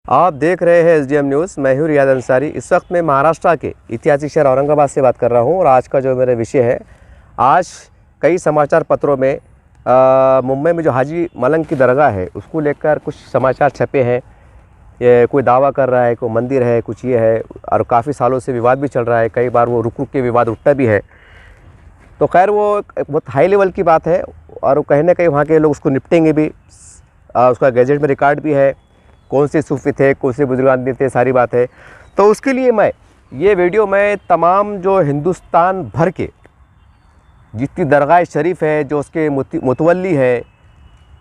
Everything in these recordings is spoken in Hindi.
आप देख रहे हैं एसडीएम न्यूज़। मैं हूं रियाद अंसारी। इस वक्त मैं महाराष्ट्र के ऐतिहासिक शहर औरंगाबाद से बात कर रहा हूं और आज का जो मेरा विषय है, आज कई समाचार पत्रों में मुंबई में जो हाजी मलंग की दरगाह है उसको लेकर कुछ समाचार छपे हैं। ये कोई दावा कर रहा है, कोई मंदिर है, कुछ ये है, और काफ़ी सालों से विवाद भी चल रहा है। कई बार वो रुक रुक के विवाद उठता भी है। तो खैर वो एक बहुत हाई लेवल की बात है और कहीं ना कहीं वहाँ के लोग उसको निपटेंगे भी। उसका गैजेट में रिकॉर्ड भी है, कौन से सूफी थे, कौन से बुजुर्ग थे, सारी बात है। तो उसके लिए ये वीडियो मैं तमाम जो हिंदुस्तान भर के जितनी दरगाह शरीफ है, जो उसके मुतवल्ली है,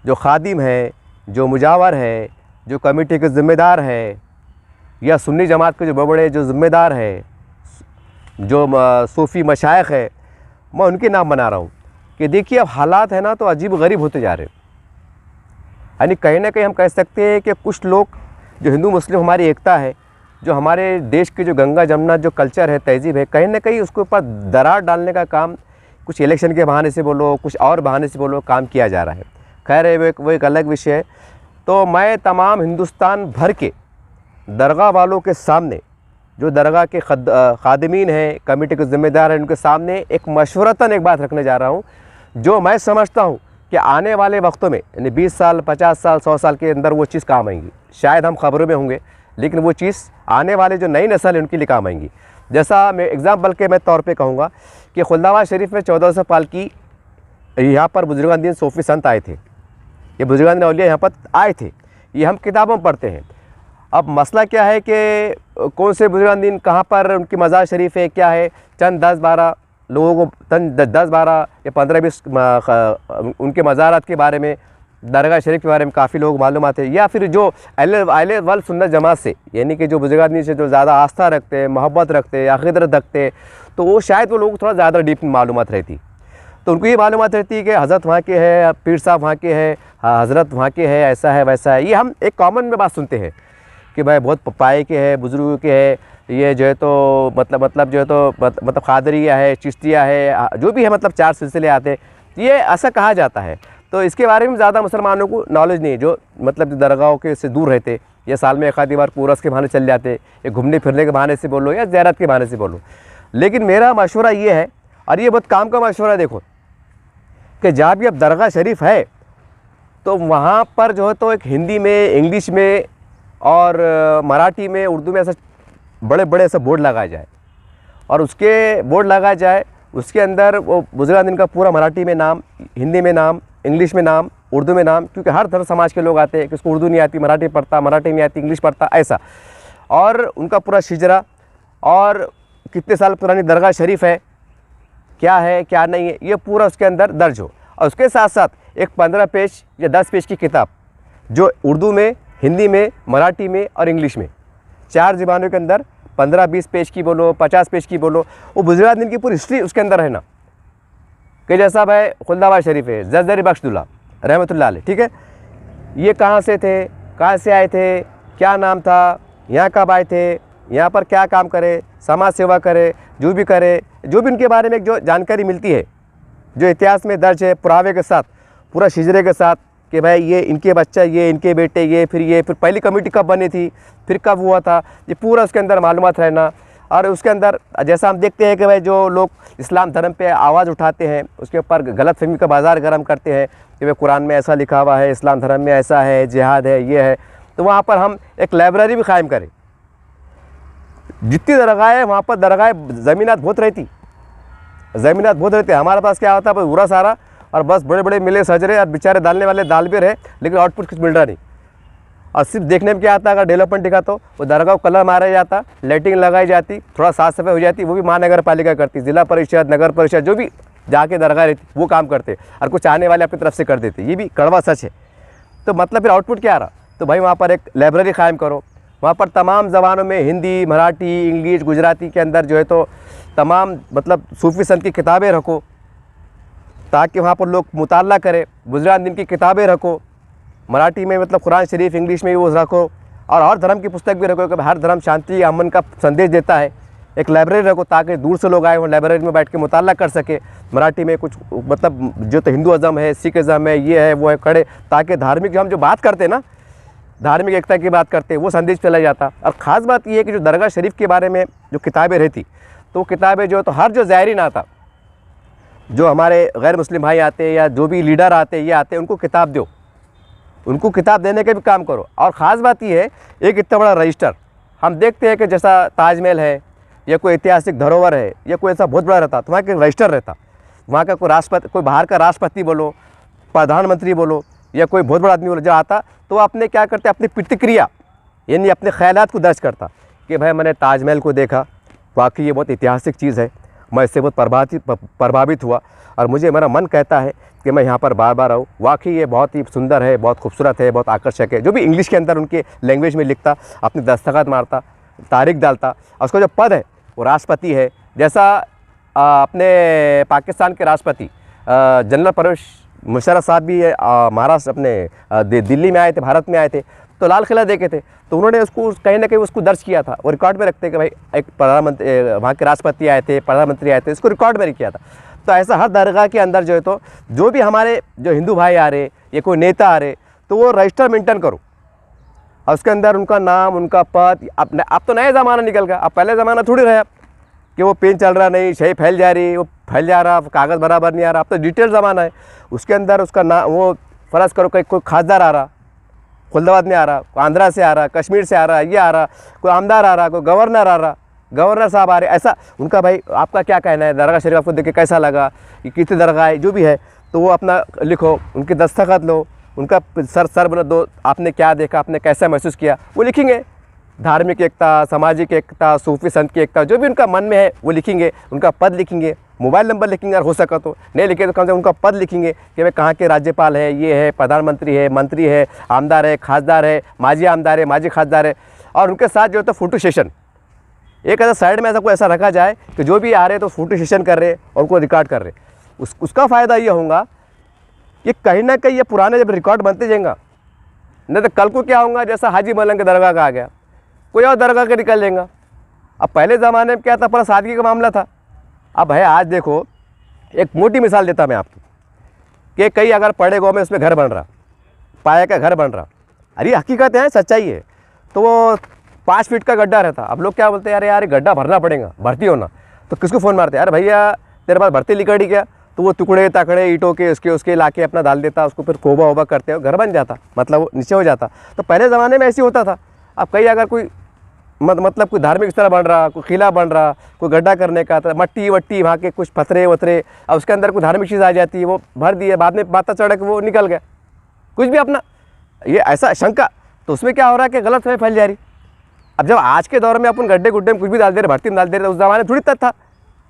जो खादिम है, जो मुजावर है, जो कमेटी के ज़िम्मेदार है, या सुन्नी जमात के जो बड़े जो ज़िम्मेदार है, जो सूफ़ी मशाइख है, मैं उनके नाम बना रहा हूँ कि देखिए अब हालात है ना तो अजीब गरीब होते जा रहे हैं। यानी कहीं ना कहीं हम कह सकते हैं कि कुछ लोग जो हिंदू मुस्लिम हमारी एकता है, जो हमारे देश के जो गंगा जमुना जो कल्चर है, तहजीब है, कहीं ना कहीं उसके ऊपर दरार डालने का काम कुछ इलेक्शन के बहाने से बोलो, कुछ और बहाने से बोलो, काम किया जा रहा है। खैर वो एक अलग विषय है। तो मैं तमाम हिंदुस्तान भर के दरगाह वालों के सामने, जो दरगाह के खादिमीन हैं, कमेटी के ज़िम्मेदार हैं, उनके सामने एक मशवरतन एक बात रखने जा रहा हूँ, जो मैं समझता हूँ कि आने वाले वक्तों में यानी 20 साल, 50 साल, 100 साल के अंदर वो चीज़ काम आएंगी। शायद हम खबरों में होंगे, लेकिन वो चीज़ आने वाले जो नई नस्ल है उनके लिए काम आएंगी। जैसा मैं एग्जाम्पल के मैं तौर पे कहूँगा कि खुलदाबाद शरीफ में 1400 पाल की यहाँ पर बुजुर्गान सूफी संत आए थे। ये बुजुर्गान औलिया यहाँ पर आए थे, ये हम किताबों में पढ़ते हैं। अब मसला क्या है कि कौन से बुजुर्गान कहाँ पर उनकी मज़ार शरीफ है, क्या है, चंद 10-12 लोगों को 10-12 या 15-20 उनके मज़ारात के बारे में, दरगाह शरीफ के बारे में काफ़ी लोग मालूमात है, या फिर जो अहले वल सुन्नत जमात से यानी कि जो बुजुर्गान से जो ज़्यादा आस्था रखते हैं, मोहब्बत रखते हैं, अक़ीदत रखते हैं, तो वो शायद वो लोग थोड़ा ज़्यादा डीप मालूमात रहती। तो उनको ये मालूमात रहती है कि हज़रत वहाँ के है, पीर साहब वहाँ के हैं, हज़रत वहाँ के है, ऐसा है वैसा है। ये हम एक कॉमन में बात सुनते हैं कि भाई बहुत पाए के है, बुजुर्गों के है, ये जो है तो मतलब जो है तो मतलब क़ादरिया है, चिश्तिया है, जो भी है, मतलब 4 सिलसिले आते हैं, ये ऐसा कहा जाता है। तो इसके बारे में ज़्यादा मुसलमानों को नॉलेज नहीं है, जो मतलब दरगाहों के से दूर रहते, या साल में एक आधी बार कोरस के बहाने चल जाते, या घूमने फिरने के बहाने से बोलो, या ज़ियारत के बहाने से बोलो। लेकिन मेरा मशवरा ये है, और ये बहुत काम का मशवरा, देखो कि जहाँ भी अब दरगाह शरीफ है तो वहाँ पर जो है तो एक हिंदी में, इंग्लिश में और मराठी में, उर्दू में ऐसा बड़े बड़े ऐसे बोर्ड लगाया जाए, और उसके बोर्ड लगाया जाए, उसके अंदर वो बुजुर्गान का पूरा मराठी में नाम, हिंदी में नाम, इंग्लिश में नाम, उर्दू में नाम, क्योंकि हर तरह समाज के लोग आते हैं, किसको उर्दू नहीं आती, मराठी पढ़ता, मराठी नहीं आती, इंग्लिश पढ़ता, ऐसा, और उनका पूरा शिजरा और कितने साल पुरानी दरगाह शरीफ है, क्या है क्या नहीं है, ये पूरा उसके अंदर दर्ज हो। और उसके साथ साथ एक 15 पेज या 10 पेज की किताब जो उर्दू में, हिंदी में, मराठी में और इंग्लिश में, 4 ज़बानों के अंदर 15-20 पेज की बोलो, 50 पेज की बोलो, वो बुजुर्गान की पूरी हिस्ट्री उसके अंदर है ना। कि जैसा भाई खुलदाबाद शरीफ है, ज़रज़री बख्शुल्लाह रहमतुल्लाह अलैह, ठीक है, ये कहाँ से थे, कहाँ से आए थे, क्या नाम था, यहाँ कब आए थे, यहाँ पर क्या काम करे, समाज सेवा करे, जो भी करे, जो भी उनके बारे में जो जानकारी मिलती है, जो इतिहास में दर्ज है, पुरावे के साथ, पूरा शिजरे के साथ, कि भाई ये इनके बच्चा, ये इनके बेटे, ये फिर पहली कमेटी कब बनी थी, फिर कब हुआ था, ये पूरा उसके अंदर मालूमात रहना। और उसके अंदर जैसा हम देखते हैं कि भाई जो लोग इस्लाम धर्म पे आवाज़ उठाते हैं, उसके ऊपर गलत फहमी का बाज़ार गर्म करते हैं कि भाई कुरान में ऐसा लिखा हुआ है, इस्लाम धर्म में ऐसा है, जिहाद है, ये है, तो वहाँ पर हम एक लाइब्रेरी भी कायम करें। जितनी दरगाह है वहाँ पर दरगाह ज़मीनात बहुत रहती, ज़मीनात बहुत रहती। हमारे पास क्या होता है, बस पूरा सारा, और बस बड़े बड़े मिले सजरे, और बेचारे डालने वाले दाल भी रहे, लेकिन आउटपुट कुछ मिल रहा नहीं। और सिर्फ देखने में क्या आता है, अगर डेवलपमेंट दिखा तो वो दरगाह को कलर मारा जाता, लाइटिंग लगाई जाती, थोड़ा साफ़ सफाई हो जाती, वो भी महानगर पालिका करती, ज़िला परिषद, नगर परिषद, जो भी जाके दरगाह रहती वो काम करते, और कुछ आने वाले अपनी तरफ से कर देते। ये भी कड़वा सच है। तो मतलब फिर आउटपुट क्या आ रहा, तो भाई वहाँ पर एक लाइब्रेरी कायम करो, वहाँ पर तमाम ज़बानों में, हिंदी, मराठी, इंग्लिश, गुजराती के अंदर जो है तो तमाम मतलब सूफ़ी संत की किताबें रखो, ताकि वहाँ पर लोग मुताला करें। बुजुर्गान की किताबें रखो, मराठी में मतलब कुरान शरीफ, इंग्लिश में वो रखो, और हर धर्म की पुस्तक भी रखो, कि हर धर्म शांति अमन का संदेश देता है। एक लाइब्रेरी रखो ताकि दूर से लोग आए वो लाइब्रेरी में बैठ के मुताला कर सके। मराठी में कुछ मतलब जो तो हिंदुज़म है, सिखिज़म है, ये है वो है, खड़े, ताकि धार्मिक जो हम जो बात करते हैं ना, धार्मिक एकता की बात करते वो संदेश चला जाता। और ख़ास बात ये है कि जो दरगाह शरीफ के बारे में जो किताबें रहती, तो किताबें जो तो हर जो ज़ायरीन आता, जो हमारे गैर मुस्लिम भाई आते या जो भी लीडर आते ये आते, उनको किताब दो, उनको किताब देने का भी काम करो। और ख़ास बात ये है, एक इतना बड़ा रजिस्टर हम देखते हैं कि जैसा ताजमहल है या कोई ऐतिहासिक धरोहर है या कोई ऐसा बहुत बड़ा रहता, तो वहाँ का रजिस्टर रहता, वहाँ का कोई राष्ट्रपति, कोई बाहर का राष्ट्रपति बोलो, प्रधानमंत्री बोलो या कोई बहुत बड़ा आदमी बोलो, जो आता तो आपने क्या करते, अपनी प्रतिक्रिया यानी अपने ख्यालात को दर्ज करता कि भाई मैंने ताजमहल को देखा, वाकई ये बहुत ऐतिहासिक चीज़ है, मैं इससे बहुत प्रभावित हुआ और मुझे मेरा मन कहता है कि मैं यहाँ पर बार बार आऊँ। वाकई ये बहुत ही सुंदर है, बहुत खूबसूरत है, बहुत आकर्षक है। जो भी इंग्लिश के अंदर उनके लैंग्वेज में लिखता, अपनी दस्तखत मारता, तारीख डालता, और उसका जो पद है वो राष्ट्रपति है। जैसा अपने पाकिस्तान के राष्ट्रपति जनरल परवेज़ मुशर्रफ साहब भी महाराष्ट्र अपने दिल्ली में आए थे, भारत में आए थे, तो लाल किला देखे थे, तो उन्होंने उसको कहीं ना कहीं उसको दर्ज किया था, वो रिकॉर्ड में रखते कि भाई एक प्रधानमंत्री, वहाँ के राष्ट्रपति आए थे, प्रधानमंत्री आए थे, इसको रिकॉर्ड में किया था। तो ऐसा हर दरगाह के अंदर जो है, तो जो भी हमारे जो हिंदू भाई आ रहे या कोई नेता आ रहे, तो वो रजिस्टर मेंटेन करो और उसके अंदर उनका नाम, उनका पद। अब तो नया ज़माना निकल गया, अब पहले ज़माना थोड़ी रहा कि वो पेन चल रहा नहीं, सही फैल जा रही, वो फैल जा रहा, कागज़ बराबर नहीं आ रहा। अब तो डिटेल ज़माना है, उसके अंदर उसका नाम, वो फ़र्ज़ करो कोई खासदार आ रहा, खुलदाबाद में आ रहा, कोई आंध्रा से आ रहा, कश्मीर से आ रहा, ये आ रहा, कोई आमदार आ रहा, कोई गवर्नर आ रहा, गवर्नर साहब आ रहे, ऐसा उनका भाई आपका क्या कहना है, दरगाह शरीफ आपको देख के कैसा लगा, कि कितनी दरगाह है, जो भी है, तो वो अपना लिखो, उनकी दस्तखत लो, उनका सर बना दो, आपने क्या देखा, आपने कैसा महसूस किया, वो लिखेंगे। धार्मिक एकता, सामाजिक एकता, सूफी संत की एकता, जो भी उनका मन में है वो लिखेंगे, उनका पद लिखेंगे, मोबाइल नंबर लिखेंगे, अगर हो सका तो, नहीं लिखे तो कम से कम उनका पद लिखेंगे कि भाई कहाँ के राज्यपाल है, ये है, प्रधानमंत्री है, मंत्री है, आमदार है, खासदार है, माजी आमदार है, माजी खासदार है। और उनके साथ जो है तो फ़ोटो सेशन, एक ऐसा साइड में ऐसा कोई ऐसा रखा जाए कि जो भी आ रहे तो फ़ोटो सेशन कर रहे और उनको रिकॉर्ड कर रहे। उसका फ़ायदा ये होगा कि कहीं ना कहीं ये पुराने जब रिकॉर्ड बनते जाएंगे, नहीं तो कल को क्या होगा, जैसा हाजी मलंग के दरगाह का आ गया, कोई और दरगाह के निकल जाएगा। अब पहले ज़माने में क्या था, पूरा सादगी का मामला था। अब है, आज देखो, एक मोटी मिसाल देता मैं आपको कि कई अगर पड़े गाँव में उसमें घर बन रहा, पाया का घर बन रहा, अरे हकीकत है, सच्चाई है, तो वो 5 फीट का गड्ढा रहता। अब लोग क्या बोलते हैं, अरे यार गड्ढा भरना पड़ेगा, भर्ती होना, तो किसको फ़ोन मारते हैं, अरे भैया तेरे पास भर्ती लिकड़ी क्या, तो वो टुकड़े ताकड़े ईंटों के उसके लाके अपना डाल देता, उसको फिर कोबा वोबा करते हो, घर बन जाता, मतलब वो नीचे हो जाता। तो पहले ज़माने में ऐसे होता था। अब कहीं अगर कोई मतलब कोई धार्मिक स्थल बन रहा, कोई किला बन रहा, कोई गड्ढा करने का, तो मट्टी वट्टी वहाँ के कुछ पत्थरे वतरे, अब उसके अंदर कोई धार्मिक चीज़ आ जाती है, वो भर दिए, बाद में माता चढ़ के वो निकल गया, कुछ भी अपना ये ऐसा शंका, तो उसमें क्या हो रहा है कि गलत फहमी फैल जा रही। अब जब आज के दौर में अपन गड्ढे गुड्ढे में कुछ भी डाल दे रहे, भर्ती में डाल दे रहे, उस ज़माने थोड़ी तक था।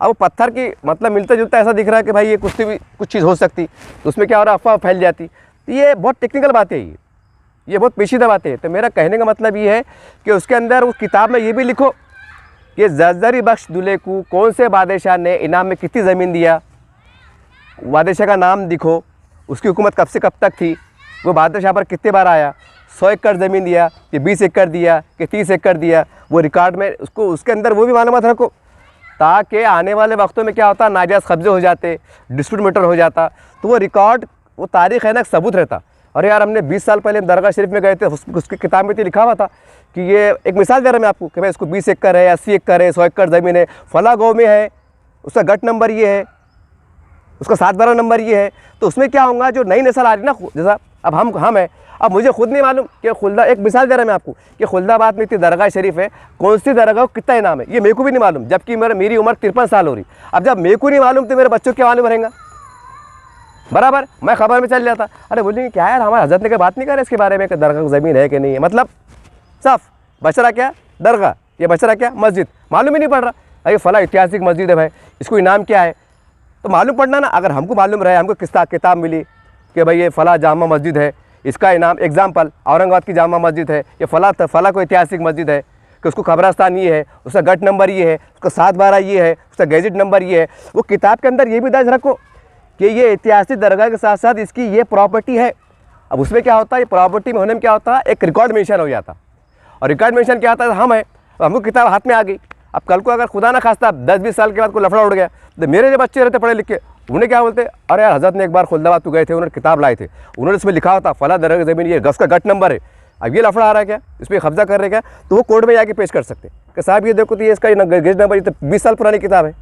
अब वो पत्थर की मतलब मिलता जुलता ऐसा दिख रहा है कि भाई ये कुछ चीज़ हो सकती, तो उसमें क्या हो रहा है, अफवाह फैल जाती। तो ये बहुत टेक्निकल बातें है, ये बहुत पेचीदा बातें है। तो मेरा कहने का मतलब ये है कि उसके अंदर उस किताब में ये भी लिखो कि जरजरी बख्श दुल्हे को कौन से बादशाह ने इनाम में कितनी ज़मीन दिया, बादशाह का नाम लिखो, उसकी हुकूमत कब से कब तक थी, वो बादशाह पर कितने बार आया, 100 एकड़ ज़मीन दिया कि 20 एकड़ दिया कि 30 एकड़ दिया, वो रिकॉर्ड में उसको उसके अंदर वो भी मालूमात रखो, ताकि आने वाले वक्तों में क्या होता, नाजायज़ कब्जे हो जाते, डिस्प्यूट मैटर हो जाता, तो वो रिकॉर्ड, वो तारीख़ है ना, सबूत रहता। अरे यार हमने 20 साल पहले दरगाह शरीफ में गए थे, उसकी किताब में तो लिखा हुआ था कि ये, एक मिसाल दे रहा मैं आपको कि भाई इसको 20 एकड़ है, 80 एकड़ है, 100 एकड़ ज़मीन है, फला गाँव में है, उसका गट नंबर ये है, उसका 7-12 नंबर ये है। तो उसमें क्या होगा, जो नई नस्ल आ रही ना, जैसा अब हम है, अब मुझे खुद नहीं मालूम कि खुलदा, एक मिसाल दे रहा मैं आपको कि खुलदाबाद में इतनी दरगाह शरीफ है, कौन सी दरगाह को कितना इनाम है, ये मेरे को भी नहीं मालूम, जबकि मेरी उम्र 53 साल हो रही। अब जब मेरे को नहीं मालूम तो मेरे बच्चों क्या मालूम रहेगा, बराबर। मैं खबर में चल जाता, अरे बोलेंगे क्या यार, हमारे हजरत ने क्या बात नहीं करे इसके बारे में कि दरगाह ज़मीन है कि नहीं है, मतलब साफ बचरा क्या दरगाह, ये बचरा क्या मस्जिद, मालूम ही नहीं पड़ रहा। अरे फला ऐतिहासिक मस्जिद है भाई, इसको इनाम क्या है, तो मालूम पड़ना ना। अगर हमको मालूम रहे, हमको किताब मिली कि भाई ये फ़ला जामा मस्जिद है, इसका इनाम, एग्जाम्पल औरंगाबाद की जामा मस्जिद है, ये फ़ला कोई ऐतिहासिक मस्जिद है कि उसको कब्रस्तान ये है, उसका गट नंबर ये है, उसका 7-12 ये है, उसका गैजेट नंबर ये है। वो किताब के अंदर ये भी दर्ज रखो कि ये ऐतिहासिक दरगाह के साथ साथ इसकी ये प्रॉपर्टी है। अब उसमें क्या होता है, प्रॉपर्टी में होने में क्या होता है, एक रिकॉर्ड मेंशन हो जाता, और रिकॉर्ड मेंशन क्या होता है, हम है, हमको किताब हाथ में आ गई। अब कल को अगर खुदा ना खास्ता 10-20 साल के बाद कोई लफड़ा उड़ गया, तो मेरे जो बच्चे रहते पढ़े लिखे, उन्हें क्या बोलते, अरे यार हजरत ने एक बार खुलदाबाद तो गए थे, उन्होंने किताब लाए थे, उन्होंने इसमें लिखा होता फला दरगाह ज़मीन ये, उसका गट नंबर है, अब ये लफड़ा आ रहा है क्या, इस पर कब्जा कर रहे क्या, तो वो कोर्ट में जाके पेश कर सकते कि साहब ये देखो तो ये इसका गेज नंबर, ये तो 20 साल पुरानी किताब है।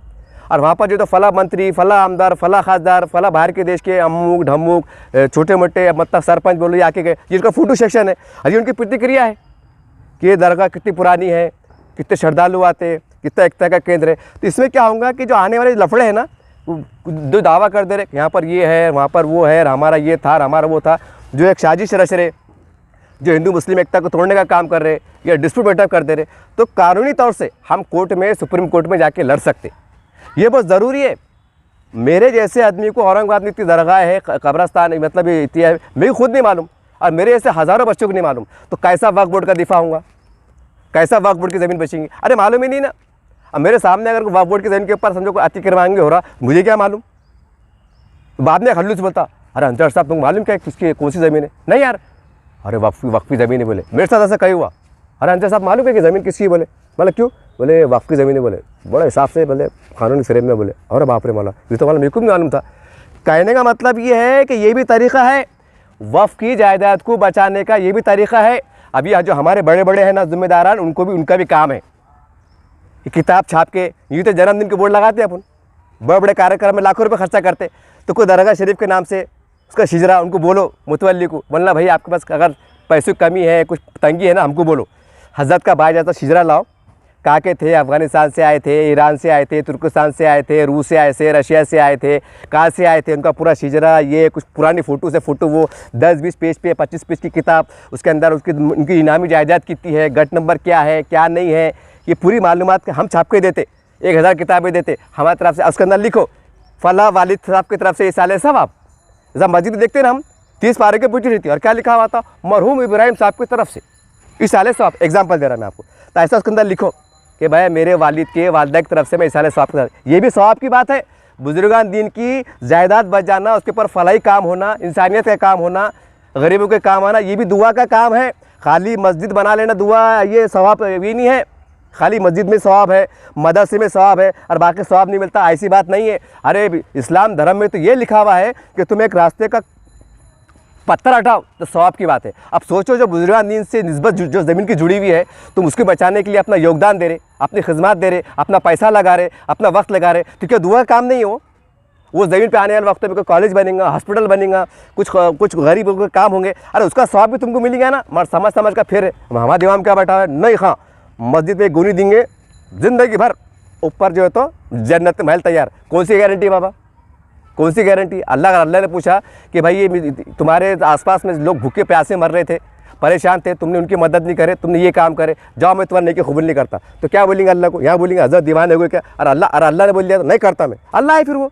और वहाँ पर जो तो फला मंत्री, फला आमदार, फला खासदार, फला बाहर के देश के अमुक ढमुक छोटे मोटे मतलब सरपंच बोलो ये आके गए, जिसका फोटो सेक्शन है, अभी उनकी प्रतिक्रिया है कि ये दरगाह कितनी पुरानी है, कितने श्रद्धालु आते, कितना एकता का केंद्र है। तो इसमें क्या होगा कि जो आने वाले लफड़े हैं ना, जो दावा कर दे रहे यहाँ पर ये है, वहाँ पर वो है, हमारा ये था, हमारा वो था, जो एक साजिश रच रहे, जो हिंदू मुस्लिम एकता को तोड़ने का काम कर रहे या डिस्प्यूट बैठक कर दे रहे, तो कानूनी तौर से हम कोर्ट में, सुप्रीम कोर्ट में जाके लड़ सकते। ये बहुत ज़रूरी है। मेरे जैसे आदमी को औरंगाबाद में इतनी दरगाह है, कब्रस्तान मतलब इतनी है, मेरे खुद नहीं मालूम और मेरे ऐसे हज़ारों बच्चों को नहीं मालूम, तो कैसा वक्फ बोर्ड का दिफा होगा, कैसा वक्फ बोर्ड की ज़मीन बचेंगी? अरे मालूम ही नहीं ना। अब मेरे सामने अगर वक्फ बोर्ड की ज़मीन के ऊपर समझो कोई अतिक्रमण हो रहा, मुझे क्या मालूम? बाद में खल्लूस बोलता, अरे अंतर साहब तुमको मालूम क्या किसकी कौन सी ज़मीन है? नहीं यार, अरे वक्फी ज़मीन है बोले। मेरे साथ ऐसा कहीं हुआ, अरे अंतर साहब मालूम है कि ज़मीन किसकी? बोले मतलब क्यों? बोले वक्फ की ज़मीन है। बोले बड़े हिसाब से, बोले कानूनी फ्रेम में। बोले अरे बाप रे मौला, ये तो मालूम, मेरे को भी मालूम था। कहने का मतलब ये है कि ये भी तरीक़ा है वक्फ की जायदाद को बचाने का, ये भी तरीक़ा है। अभी जो हमारे बड़े बड़े हैं ना ज़िम्मेदारान, उनका भी काम है किताब छाप के, यूँ तो जन्मदिन के बोर्ड लगाते हैं अपन, बड़े बड़े कार्यक्रम में लाखों रुपये खर्चा करते, तो कोई दरगाह शरीफ के नाम से उसका शिजरा, उनको बोलो मुतवल्ली को, बोलना भाई आपके पास अगर पैसों की कमी है, कुछ तंगी है ना, हमको बोलो, हज़रत का बायजाता शिजरा लाओ। कहाँ के थे? अफ़गानिस्तान से आए थे, ईरान से आए थे, तुर्किस्तान से आए थे, रूस से आए थे, रशिया से आए थे, कहाँ से आए थे, उनका पूरा शिजरा, ये कुछ पुरानी फ़ोटो से फ़ोटो, वो 10-20 पेज पे 25 पेज की किताब, उसके अंदर उनकी इनामी जायदाद कितनी है, गट नंबर क्या है, क्या नहीं है, ये पूरी मालूमात हम छाप के देते, 1000 किताबें देते हमारी तरफ से। उसके अंदर लिखो फला वालिद साहब की तरफ से ये साले सवाब। जब मस्जिद देखते ना हम 30 पारे के पूछी रहती, और क्या लिखा हुआ था? मरहूम इब्राहिम साहब की तरफ से इस साले सवाब। एग्जाम्पल दे रहा मैं आपको, तो ऐसा उसके अंदर लिखो कि भाई मेरे वालिद के वालदा की तरफ से मैं इस साले सवाब। ये भी सवाब की बात है। बुजुर्गान दीन की जायदाद बच जाना, उसके ऊपर फलाई काम होना, इंसानियत का काम होना, गरीबों के काम आना, ये भी दुआ का काम है। खाली मस्जिद बना लेना दुआ, ये सवाब भी नहीं है। खाली मस्जिद में सवाब है, मदरसे में सवाब है और बाकी सवाब नहीं मिलता, ऐसी बात नहीं है। अरे इस्लाम धर्म में तो ये लिखा हुआ है कि तुम एक रास्ते का पत्थर हटाओ तो सवाब की बात है। अब सोचो जो बुजुर्गान दीन से निस्बत जो ज़मीन की जुड़ी हुई है, तुम उसके बचाने के लिए अपना योगदान दे रहे, अपनी खिदमत दे रहे, अपना पैसा लगा रहे, अपना वक्त लगा रहे, तो क्या दुआ का काम नहीं हो? वो ज़मीन पे आने वाले वक्त में कोई कॉलेज बनेगा, हॉस्पिटल बनेगा, कुछ गरीबों के काम होंगे, अरे उसका सवाब भी तुमको मिलेगा ना। मगर समझ का फिर हमारा दिमाग क्या बैठा है? नहीं, हाँ मस्जिद में गोली देंगे ज़िंदगी भर, ऊपर जो है तो जन्नत महल तैयार। कौन सी गारंटी बाबा, कौन सी गारंटी? अल्लाह ने पूछा कि भाई ये तुम्हारे आसपास में लोग भूखे प्यासे मर रहे थे, परेशान थे, तुमने उनकी मदद नहीं करे, तुमने ये काम करे, जाओ मैं तुम्हारे नेकी कबूल नहीं करता। तो क्या बोलेंगे अल्लाह को? यहाँ बोलेंगे हज़रत दीवाने हो क्या? और अल्लाह ने बोल दिया तो नहीं करता मैं। अल्लाह है फिर वो,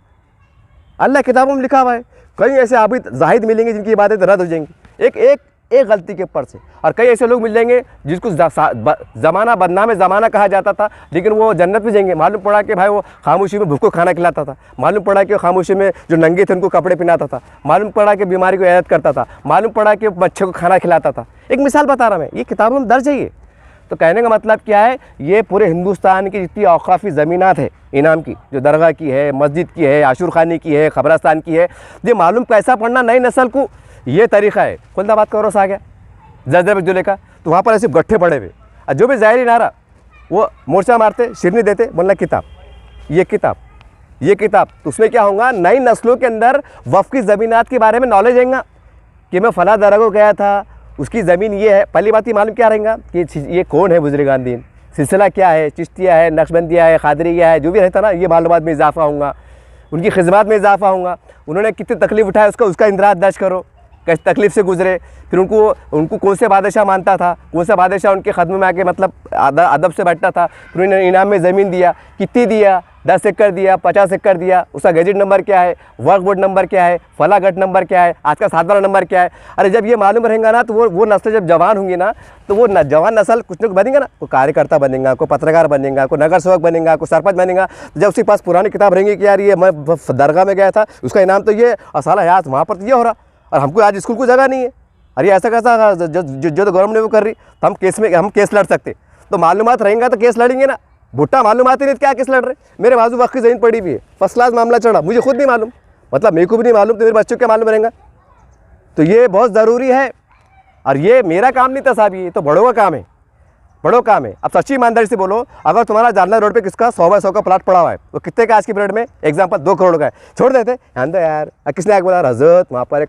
अल्लाह किताबों में लिखा हुआ है। कई ऐसे आबिद जाहिद मिलेंगे जिनकी इबादत रद्द हो जाएंगी एक गलती के ऊपर से, और कई ऐसे लोग मिल जाएंगे जिसको ज़माना बदनाम ज़माना कहा जाता था, लेकिन वो जन्नत में जाएंगे। मालूम पड़ा कि भाई वो खामोशी में भूखों खाना खिलाता था, मालूम पड़ा कि खामोशी में जो नंगे थे उनको कपड़े पहनाता था, मालूम पड़ा कि बीमारी को इलाज करता था, मालूम पड़ा कि बच्चे को खाना खिलाता था। एक मिसाल बता रहा मैं, ये किताबों में दर्ज है ये। तो कहने का मतलब क्या है, ये पूरे हिंदुस्तान की जितनी औकाफ़ी ज़मीनात है इनाम की, जो दरगाह की है, मस्जिद की है, आशूर खानी की है, कब्रस्तान की है, ये मालूम कैसा पढ़ना नई नस्ल को, ये तरीक़ा है। खुलदाबाद का रोस आ गया जजर जुले का, तो वहाँ पर ऐसे गट्ठे पड़े हुए, और जो भी ज़ाहिरी नारा वो मोर्चा मारते, शिरनी देते, बोलना किताब, ये किताब, ये किताब। तो उसमें क्या होगा, नई नस्लों के अंदर वफ़ की ज़मीनात के बारे में नॉलेज आएगा कि मैं फ़ला दरगाह को गया था, उसकी ज़मीन ये है। पहली बात ये मालूम क्या रहेगा कि ये कौन है बुजुर्गान दीन, सिलसिला क्या है, चिश्तिया है, नक्शबंदिया है, खादरिया है, जो भी रहता ना, ये मालूमात में इजाफा होगा, उनकी खिदमत में इजाफा होगा, उन्होंने कितनी तकलीफ़ उठाया उसका इंदराज दर्ज करो, कैसे तकलीफ़ से गुजरे, फिर उनको कौन से बादशाह मानता था, कौन सा बादशाह उनके खदमे में आके मतलब अदब से बैठता था, फिर उन्होंने इनाम में ज़मीन दिया, कितनी दिया, 10 एकड़ दिया, 50 एकड़ दिया, उसका गैजेट नंबर क्या है, वर्क बोर्ड नंबर क्या है, फला गट नंबर क्या है, आज का 7 वाला नंबर क्या है। अरे जब ये मालूम रहेगा ना, तो वो नस्ल जब जवान होंगी ना, तो वो जवान नस्ल कुछ न कुछ बनेगा ना, कोई कार्यकर्ता बनेगा, कोई पत्रकार बनेगा, कोई नगर सेवक बनेगा, कोई सरपंच बनेगा। तो जब उसके पास पुरानी किताब रहेंगी कि यार ये मैं दरगाह में गया था, उसका इनाम तो ये, और साला यार वहाँ पर तो ये हो रहा, और हमको आज स्कूल को जगह नहीं है, अरे ऐसा कैसा जो तो गवर्नमेंट ने वो कर रही, तो हम केस लड़ सकते। तो मालूमात रहेंगे तो केस लड़ेंगे ना। भुट्टा मालूमात ही नहीं, क्या केस लड़ रहे? मेरे बाजू वक्त की ज़मीन पड़ी हुई है, फर्स्ट क्लास मामला चढ़ा, मुझे खुद नहीं मालूम, मतलब मेरे को भी नहीं मालूम, तो मेरे बच्चों को क्या मालूम रहेगा? तो ये बहुत ज़रूरी है। और ये मेरा काम नहीं था साहब, ये तो बड़ों का काम है, बड़ों काम है। अब सच्ची ईमानदारी से बोलो, अगर तुम्हारा जालना रोड पे किसका 100 बाय 100 का प्लाट पड़ा हुआ है, वो कितने का आज की पीरियड में, एग्जाम्पल 2 करोड़ का है, छोड़ देते ध्यान दो यार। किसने आगे बोला हजरत वहाँ पर एक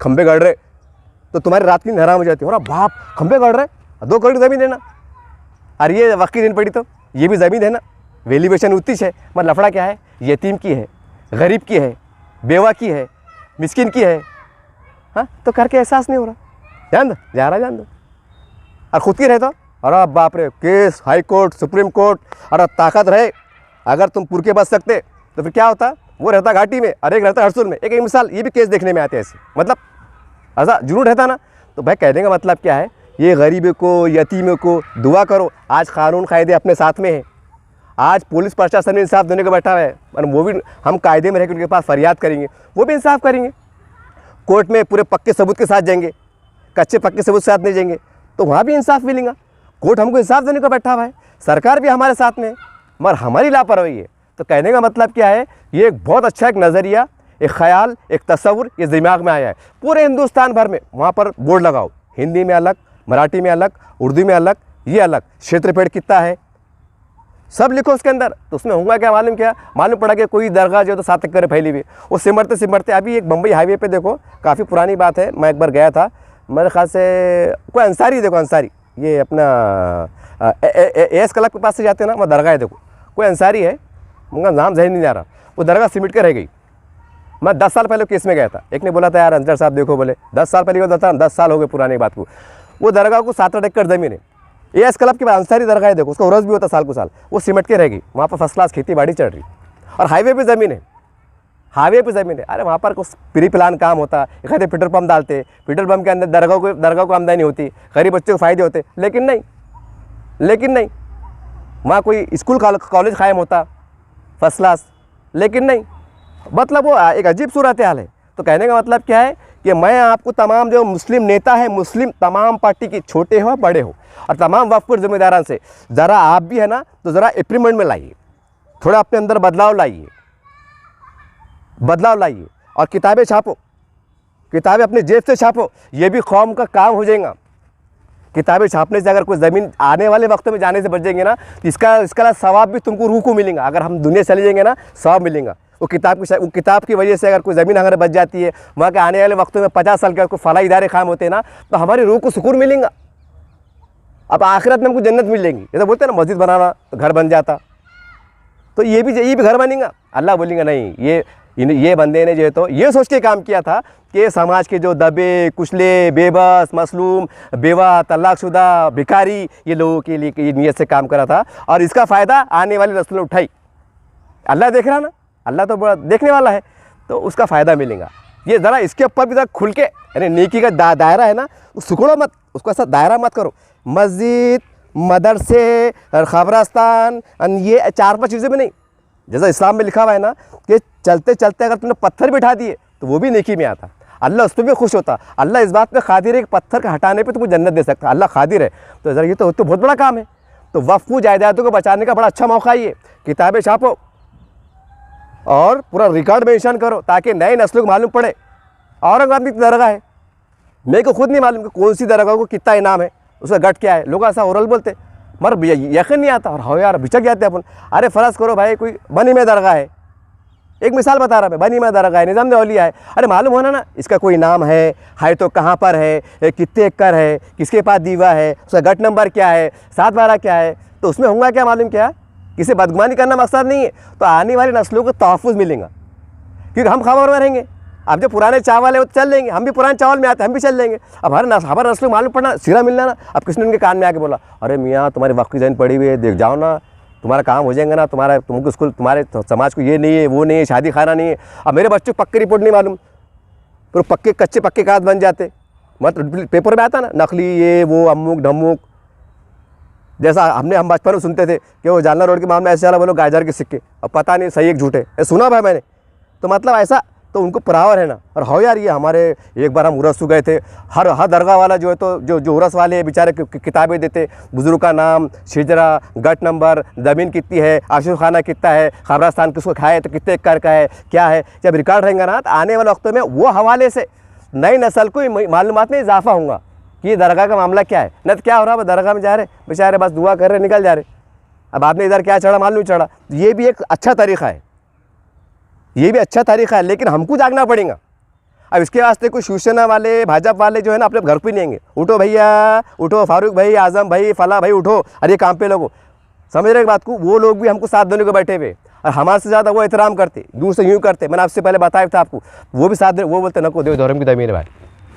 खंबे गड़ रहे, तो तुम्हारी रात की नींद हराम हो जाती है, और बाप खंबे गड़ रहे, 2 करोड़ की ज़मीन देना, और ये वक्त की दिन पड़ी तो ये भी ज़मीन है ना, वैल्यूएशन उतनी है। मतलब लफड़ा क्या है, यतीम की है, गरीब की है, बेवा की है, मिस्किन की है, हाँ तो करके एहसास नहीं हो रहा, जान दो जा रहा जान दो। और खुद की रहे तो अरे बाप रे case, high court, supreme court, अरे ताकत रहे, अगर तुम पुर के बच सकते तो फिर क्या होता, वो रहता घाटी में और एक रहता हरसुल में। एक मिसाल ये भी केस देखने में आते हैं ऐसे, मतलब ऐसा जुनून रहता ना, तो भाई कहने का मतलब क्या है, ये गरीब को, यतीम को दुआ करो, आज कानून कायदे अपने साथ में है, आज पुलिस प्रशासन इंसाफ देने को बैठा हुआ है, और वो भी हम कायदे में रहकर उनके पास फरियाद करेंगे, वो भी इंसाफ करेंगे। कोर्ट में पूरे पक्के सबूत के साथ जाएंगे, कच्चे पक्के सबूत के साथ नहीं जाएंगे, तो वहाँ भी इंसाफ मिलेगा। कोर्ट हमको इंसाफ देने को बैठा हुआ है, सरकार भी हमारे साथ में है, मगर हमारी लापरवाही है। तो कहने का मतलब क्या है, ये एक बहुत अच्छा एक नज़रिया, एक ख्याल, एक तस्वुर ये दिमाग में आया है। पूरे हिंदुस्तान भर में वहाँ पर बोर्ड लगाओ, हिंदी में अलग, मराठी में अलग, उर्दू में अलग, ये अलग, क्षेत्रफल कितना है सब लिखो उसके अंदर। तो उसमें होगा क्या मालूम, क्या मालूम पड़ा कि कोई दरगाह जो तो 7 एकड़ फैली हुई, वो सिमरते सिमरते अभी एक बम्बई हाईवे पे देखो, काफ़ी पुरानी बात है, मैं एक बार गया था, मेरे ख्याल से कोई अंसारी, देखो अंसारी, ये अपना एस क्लब के पास से जाते हैं ना, वो दरगाह है, देखो कोई अंसारी है, उनका नाम जहन नहीं आ रहा, वो दरगाह सिमट के रह गई। मैं 10 साल पहले केस में गया था, एक ने बोला था यार अंसर साहब देखो, बोले 10 साल पहले होता था, 10 साल हो गए पुरानी बात को। वो दरगाह को 7-8 एकड़ ज़मीन है, एस क्लब के बाद अंसारी दरगाह है, देखो उसका उर्स भी होता साल को साल, वो सिमट के रह गई। वहाँ पर फर्स्ट क्लास खेती बाड़ी चल रही, और हाईवे पे ज़मीन है, हाईवे पे ज़मीन है। अरे वहाँ पर कुछ प्री प्लान काम होता, एक आधे पेट्रोल पंप डालते, पेट्रोल पंप के अंदर दरगाह को आमदनी होती, गरीब बच्चों को फ़ायदे होते, लेकिन नहीं वहाँ कोई स्कूल कॉलेज कायम होता फर्स्ट क्लास, लेकिन नहीं। मतलब वो एक अजीब सूरत हाल है। तो कहने का मतलब क्या है कि मैं आपको तमाम जो मुस्लिम नेता है, मुस्लिम तमाम पार्टी के, छोटे हो बड़े हो, और तमाम वक्फ जिम्मेदारान से ज़रा आप भी है ना, तो ज़रा इम्प्लीमेंट में लाइए, थोड़ा अपने अंदर बदलाव लाइए, और किताबें छापो, किताबें अपने जेब से छापो, ये भी कौम का काम हो जाएगा। किताबें छापने से अगर कोई ज़मीन आने वाले वक्त में जाने से बच जाएंगे ना, तो इसका सवाब भी तुमको रूह को मिलेगा। अगर हम दुनिया चले जाएंगे ना, सवाब मिलेगा। वो किताब की वजह से अगर कोई ज़मीन अगर बच जाती है, वहाँ के आने वाले वक्तों में 50 साल के कोई फला इदारे काम होते हैं ना, तो हमारी रूह को सुकून मिलेगा। अब आखिरत में हमको जन्नत मिल जाएंगी। जैसे बोलते हैं ना, मस्जिद बनाना तो घर बन जाता, तो ये भी घर बनेगा। अल्लाह बोलेंगे नहीं, ये बंदे ने जो है तो ये सोच के काम किया था कि समाज के जो दबे कुचले, बेबस, मसलूम, बेवा, तलाकशुदा, भिखारी, ये लोगों के लिए ये नीयत से काम करा था, और इसका फ़ायदा आने वाली नस्ल ने उठाई। अल्लाह देख रहा ना, अल्लाह तो बड़ा देखने वाला है, तो उसका फ़ायदा मिलेगा। ये ज़रा इसके ऊपर भी ज़रा खुल के, यानी नेकी का दायरा है ना, सुखड़ो मत, उसको ऐसा दायरा मत करो। मस्जिद, मदरसे, खबरस्तान, ये 4-5 चीज़ें भी नहीं। जैसा इस्लाम में लिखा हुआ है ना कि चलते चलते अगर तुमने पत्थर भी उठा दिए तो वो भी नेकी में आता, अल्लाह उस पर भी खुश होता। अल्लाह इस बात पे खादिर है कि पत्थर के हटाने पे तुमको जन्नत दे सकता, अल्लाह खादिर है। तो ज़रा ये तो बहुत बड़ा काम है। तो वक्फ जायदादों को बचाने का बड़ा अच्छा मौका ये, किताबें छापो और पूरा रिकॉर्ड मेंशन करो, ताकि नए नस्लों को मालूम पड़े। औरंगाबाद में दरगाह है, मेरे को खुद नहीं मालूम कि कौन सी दरगाह को कितना इनाम है, उसका गट क्या है। लोग ऐसा ओरल बोलते, मगर यकीन नहीं आता, और हो यार बिचक जाते अपन। अरे फ़र्ज़ करो भाई कोई बनी में दरगाह है, एक मिसाल बता रहा मैं, बनी में दरगाह है, निज़ाम औलिया है, अरे मालूम होना ना इसका कोई नाम है तो कहाँ पर है, कितने एकड़ है, किसके पास दीवा है, उसका गट नंबर क्या है, 7/12 क्या है। तो उसमें होगा क्या मालूम, क्या किसी बदगुमानी करना मकसद नहीं है, तो आने वाली नस्लों को तहफ़्फ़ुज़ मिलेगा, क्योंकि हम खबर में रहेंगे। अब जो पुराने चावल है वो चल लेंगे, हम भी पुराने चावल में आते हैं, हम भी चल लेंगे। अब हमारे नस्लों को मालूम पड़ना, सिरा मिलना ना। अब किसने उनके कान में आके बोला, अरे मियाँ तुम्हारी वक्फ की ज़मीन पड़ी हुई है, देख जाओ ना, तुम्हारा काम हो जाएगा ना, तुमको स्कूल, तुम्हारे समाज को ये नहीं है, वो नहीं है, शादी खाना नहीं है। अब मेरे बच्चों को पक्की रिपोर्ट नहीं मालूम, तो कच्चे पक्के कागज बन जाते। मतलब पेपर में आता ना नकली ये वो अमुक ढमुक, जैसा हम बचपन में सुनते थे कि वो जालना रोड के मामले ऐसे वाला बोलो गाजर के सिक्के, अब पता नहीं सही एक झूठे, ये सुना भाई मैंने। तो मतलब ऐसा तो उनको परावर है ना। और हो यार, ये हमारे एक बार हम उरस गए थे, हर दरगाह वाला जो है तो जो उरस वाले बेचारे किताबें देते, बुजुर्ग का नाम, शिजरा, गट नंबर, ज़मीन कितनी है, आशुर खाना कितना है, खबरस्तान किसको खाए तो कितने एकड़ का है, क्या है। जब रिकॉर्ड रहेंगे ना, तो आने वाले वक्तों में वो हवाले से नई नस्ल को मालूमात में इजाफा होगा। कि ये दरगाह का मामला क्या है। न तो क्या हो रहा है, दरगाह में जा रहे बेचारे, बस दुआ कर रहे निकल जा रहे। अब आपने इधर क्या चढ़ा मालूम चढ़ा। ये भी एक अच्छा तरीक़ा है, ये भी अच्छा तरीक़ा है, लेकिन हमको जागना पड़ेगा। अब इसके वास्ते कोई शिवसेना वाले, भाजपा वाले जो है ना अपने घर पे नहीं आएंगे। उठो भैया उठो, फारूक भाई, आजम भाई, फला भाई उठो, अरे काम पे लोगो, समझ रहे बात को। वो लोग भी हमको साथ देने को बैठे हुए, और हमारे से ज़्यादा वो एहतराम करते, दूर से यूँ करते। मैंने आपसे पहले बताया था आपको, वो भी साथ दे, वो बोलते नको देव धर्म की दे मेरे भाई,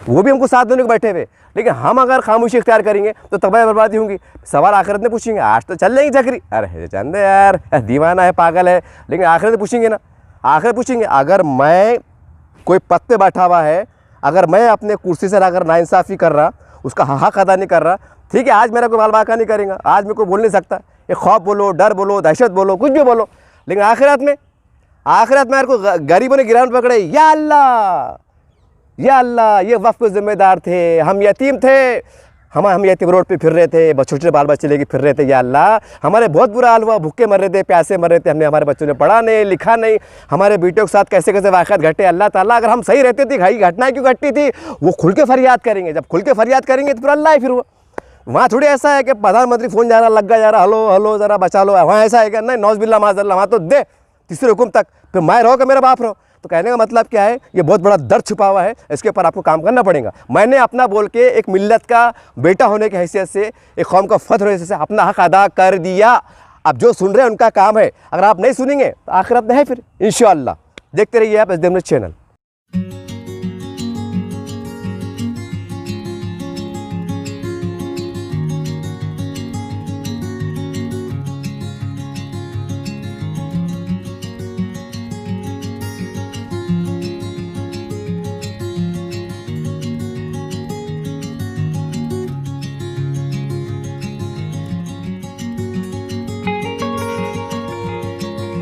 वो भी हमको साथ देने को बैठे हुए। लेकिन हम अगर खामोशी इख्तियार करेंगे तो तबाही बर्बादी होंगी। सवाल आखिरत में पूछेंगे, आज तो चल जाएंगी झकरी, अरे चंदे यार दीवाना है, पागल है, लेकिन आखिरत में पूछेंगे ना, आखिर पूछेंगे। अगर मैं कोई पद पे बैठा हुआ है, अगर मैं अपने कुर्सी से अगर नाइंसाफ़ी कर रहा, उसका हक अदा नहीं कर रहा, ठीक है, आज मेरा कोई बाल बाका नहीं करेगा, आज मेरे को बोल नहीं सकता, ये खौफ बोलो, डर बोलो, दहशत बोलो, कुछ भी बोलो, लेकिन आखिरत में मेरे को गरीबों ने गिरावट पकड़े, या अल्लाह या अल्लाह, ये वफ़ के ज़िम्मेदार थे, हम यतीम थे, हम यतीम रोड पे फिर रहे थे, छोटे छोटे बाल बच्चे लेके फिर रहे थे, या अल्लाह हमारे बहुत बुरा हाल हुआ, भूखे मर रहे थे, प्यासे मर रहे थे, हमने, हमारे बच्चों ने पढ़ा नहीं लिखा नहीं, हमारे बेटियों के साथ कैसे कैसे वाक़यात घटे। अल्लाह ताला अगर हम सही रहते थे, भाई घटनाएं क्यों घटती थी, वो खुल के फरियाद करेंगे। जब खुल के फरियाद करेंगे तो फिर अल्लाह ही फिर वो, वहाँ थोड़ी ऐसा है कि प्रधानमंत्री फ़ोन जा रहा, लगा जा रहा, हलो हलो ज़रा बचा लो, वहाँ ऐसा है क्या? नहीं, नौज़बिल्ला माज़अल्लाह, वहाँ तो दे तीसरे हुक्म तक, फिर मैं रहो कि मेरा बाप रहो। तो कहने का मतलब क्या है, ये बहुत बड़ा दर्द छुपा हुआ है, इसके ऊपर आपको काम करना पड़ेगा। मैंने अपना बोल के एक मिल्लत का बेटा होने की हैसियत से, एक कौम का फ़ख्र होने से अपना हक़ अदा कर दिया। अब जो सुन रहे हैं उनका काम है, अगर आप नहीं सुनेंगे तो आखिरत में है फिर इंशाअल्लाह। देखते रहिए आप एसडीएम न्यूज़ चैनल।